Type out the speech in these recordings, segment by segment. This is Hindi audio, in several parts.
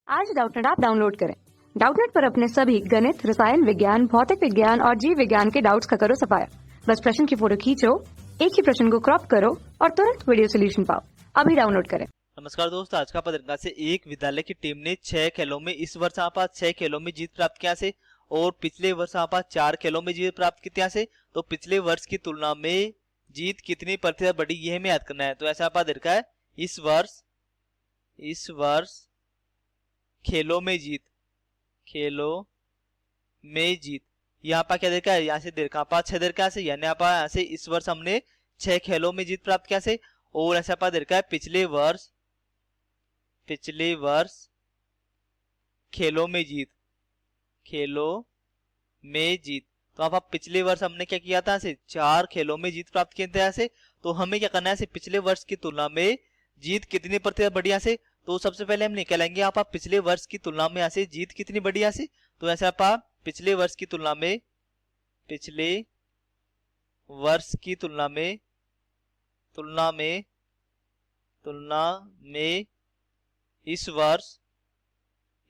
आज डाउटनेट ऐप डाउनलोड करें। डाउटनेट पर अपने सभी गणित, रसायन विज्ञान, भौतिक विज्ञान और जीव विज्ञान के डाउट्स का करो सफाया। बस प्रश्न की फोटो खींचो, एक ही प्रश्न को क्रॉप करो और तुरंत वीडियो सोल्यूशन पाओ। अभी डाउनलोड करें। नमस्कार दोस्तों, आज का पत्रकार से एक विद्यालय की टीम ने 6 खेलों में इस वर्ष आपा 6 खेलों में जीत प्राप्त किया से और पिछले वर्ष आपा 4 खेलों में जीत प्राप्त किया से। तो पिछले वर्ष की तुलना में जीत कितनी प्रतिशत बढ़ी, यह हमें याद करना है। तो ऐसा आपा देखा है, इस वर्ष खेलों में जीत यहाँ पर क्या देखा है, यहाँ से देखा आपा 6 देखा से, यानी आपा यहाँ से इस वर्ष हमने 6 खेलों में जीत प्राप्त किया से। और ऐसा आपा देखा है पिछले वर्ष खेलों में जीत तो आप पिछले वर्ष हमने क्या किया था, 4 खेलों में जीत प्राप्त किए थे ऐसे। तो हमें क्या करना है, पिछले वर्ष की तुलना में जीत कितनी प्रतिशत बढ़ी यहाँ से। तो सबसे पहले हम निकालेंगे आप पिछले वर्ष की तुलना में यहाँ से जीत कितनी बढ़ी यहाँ से। तो ऐसे आप पिछले वर्ष की तुलना में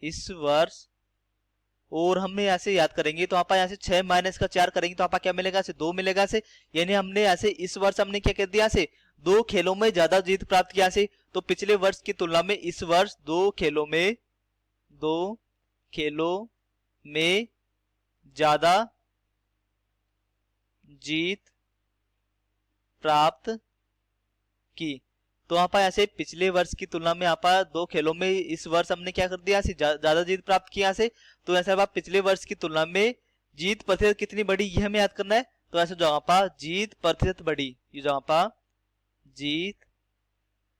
इस वर्ष और हमने यहाँ से याद करेंगे तो आप यहाँ से 6 माइनस का 4 करेंगे तो आप क्या मिलेगा, 2 मिलेगा से। यानी हमने यहाँ से इस वर्ष हमने क्या कर दिया से, 2 खेलों में ज्यादा जीत प्राप्त किया से। तो पिछले वर्ष की तुलना में इस वर्ष 2 खेलों में ज्यादा जीत प्राप्त की। तो आप ऐसे पिछले वर्ष की तुलना में आप 2 खेलों में इस वर्ष हमने क्या कर दिया, ज्यादा जीत प्राप्त किया से। तो ऐसे आप पिछले वर्ष की तुलना में जीत प्रतिशत कितनी बढ़ी, यह हमें याद करना है। तो ऐसे जो आप जीत प्रतिशत बढ़ी, ये जो आप जीत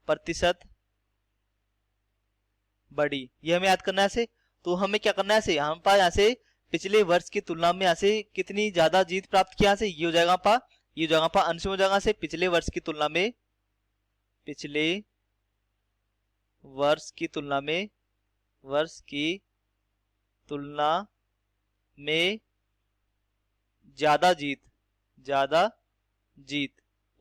प्रतिशत बढ़ी, यह हमें याद करना है से। तो हमें क्या करना है से, हम यहाँ से पिछले वर्ष की तुलना में यहाँ से कितनी ज्यादा जीत प्राप्त किया से, ये हो जाएगा अंश में हो जाएगा से पिछले वर्ष की तुलना में ज्यादा जीत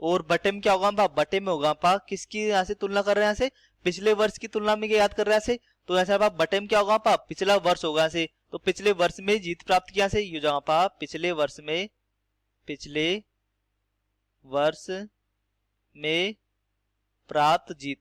और बटे में क्या होगा, बटे में होगा किसकी यहाँ से तुलना कर रहे हैं, यहाँ से पिछले वर्ष की तुलना में क्या याद कर रहे हैं से। तो ऐसा बटे में क्या होगा, पिछला वर्ष होगा से। तो पिछले वर्ष में जीत प्राप्त किया से, ये जो पिछले वर्ष में प्राप्त जीत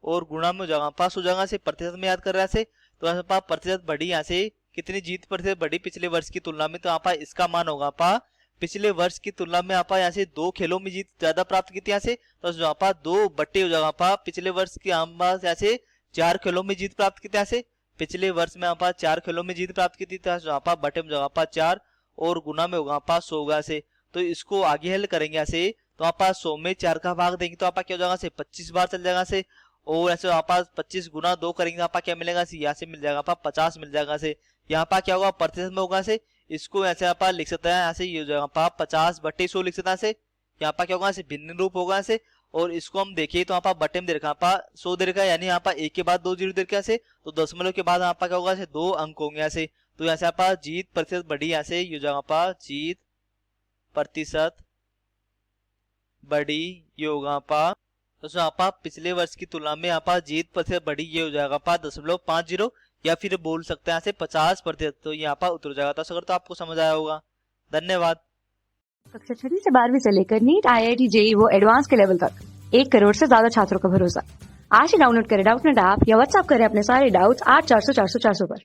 और गुणा में जगह जगह से प्रतिशत में याद कर रहा है। तो यहाँ प्रतिशत बढ़ी, यहाँ से कितनी जीत प्रतिशत बढ़ी पिछले वर्ष की तुलना में। तो यहाँ इसका मान होगा पिछले वर्ष की तुलना में आप यहाँ से 2 खेलों में जीत ज्यादा प्राप्त की थी यहाँ से। तो जो आप 2 बट्टे हो जाएगा पिछले वर्ष की यहाँ से 4 खेलों में जीत प्राप्त की थी यहाँ से। पिछले वर्ष में आप 4 खेलों में जीत प्राप्त की थी, तो जो आप बटे में जगह 4 और गुना में होगा 100 होगा से। तो इसको आगे हल करेंगे यहाँ से, तो आप 100 में 4 का भाग देंगे तो आप क्या हो जाएगा से 25 बार चल जाएगा से। और ऐसे आप 25 गुना 2 करेंगे आप क्या मिलेगा से, यहाँ से मिल जाएगा 50 मिल जाएगा से। यहाँ पर क्या होगा, प्रतिशत में होगा से। इसको ऐसे आप लिख सकते हैं, यहाँ से ये हो जाएगा 50/100 लिख सकते हैं से। यहाँ पर क्या होगा से भिन्न रूप होगा से। और इसको हम देखिए तो आप बटे में दे रखा 100 दे रखा है, यानी यहाँ पर 1 के बाद 2 जीरो दे रखा से। तो दशमलव के बाद आपका क्या होगा से 2 अंक होंगे यहाँ से। तो यहाँ से आप जीत प्रतिशत बढ़ी, यहाँ से ये हो जाएगा जीत प्रतिशत बढ़ी, ये होगा तो आप पिछले वर्ष की तुलना में आप जीत प्रतिशत बढ़ी, ये हो जाएगा 0.50 या फिर बोल सकते हैं यहाँ से 50%। तो यहाँ पर उतर जाएगा। तो अगर तो आपको समझ आया होगा। धन्यवाद। कक्षा 6 से 12वीं से लेकर नीट, IIT, JEE वो एडवांस के लेवल तक 1 करोड़ से ज्यादा छात्रों का भरोसा। आज ही डाउनलोड करें डाउटनेट ऐप या व्हाट्सएप करें अपने सारे डाउट्स 8400 400 400 पर।